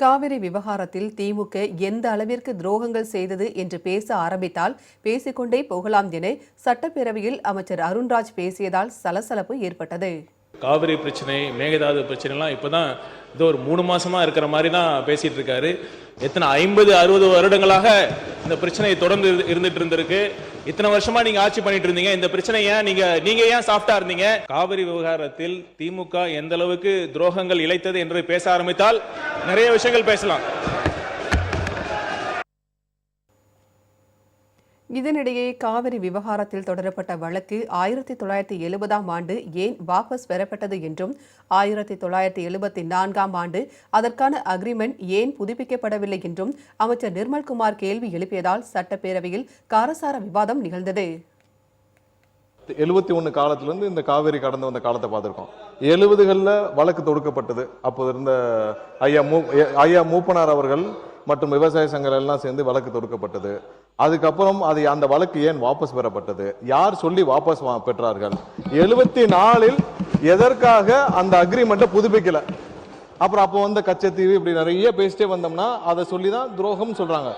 காவிரி விவகாரத்தில் திமுக எந்த அளவிற்கு துரோகங்கள் செய்தது என்று பேச ஆரம்பித்தால் பேசிக்கொண்டே போகலாம் என சட்டப்பேரவையில் அமைச்சர் அருண்ராஜ் பேசியதால் சலசலப்பு ஏற்பட்டது. காவிரி பிரச்சனை, மேகதாது பிரச்சனைலாம் இப்போதான் இது ஒரு 3 மாசமா இருக்கிற மாதிரி தான் பேசிட்டு இருக்காரு. எத்தனை 50-60 வருடங்களாக இந்த பிரச்சனை தொடர்ந்து இருந்துட்டு இருந்திருக்கு. இத்தனை வருஷமா நீங்க ஆட்சி பண்ணிட்டு இருந்தீங்க. இந்த பிரச்சனை ஏன் நீங்க ஏன் சாஃப்டா இருந்தீங்க? காவிரி விவகாரத்தில் திமுக எந்த அளவுக்கு துரோகங்கள் இழைத்தது என்று பேச ஆரம்பித்தால் நிறைய விஷயங்கள் பேசலாம். இதனிடையே காவிரி விவகாரத்தில் தொடரப்பட்ட வழக்கு 1970ஆம் ஆண்டு ஏன் வாபஸ் பெறப்பட்டது என்றும் 1974ஆம் ஆண்டு அதற்கான அக்ரிமெண்ட் ஏன் புதுப்பிக்கப்படவில்லை என்றும் அமைச்சர் நிர்மல்குமார் கேள்வி எழுப்பியதால் சட்டப்பேரவையில் காரசார விவாதம் நிகழ்ந்தது. 71 காலத்திலிருந்து இந்த காவேரி கடந்து வந்த காலத்தை பார்த்திருக்கோம். 70களில் வழக்கு தொடுக்கப்பட்டது. அப்போது இருந்த ஐயா மூப்பனார் அவர்கள் மற்றும் விவசாய சங்கங்கள் எல்லாம் சேர்ந்து வழக்கு தொடுக்கப்பட்டது. அதுக்கப்புறம் அந்த வழக்கு ஏன் வாபஸ் பெறப்பட்டது, யார் சொல்லி வாபஸ் பெற்றார்கள், 74இல் எதற்காக அந்த அக்ரிமெண்ட்டை புதுப்பிக்கல, அப்புறம் அப்போ வந்த கச்சத்தீவு, இப்படி நிறைய பேசிட்டே வந்தோம்னா அதை சொல்லிதான் துரோகம் சொல்றாங்க.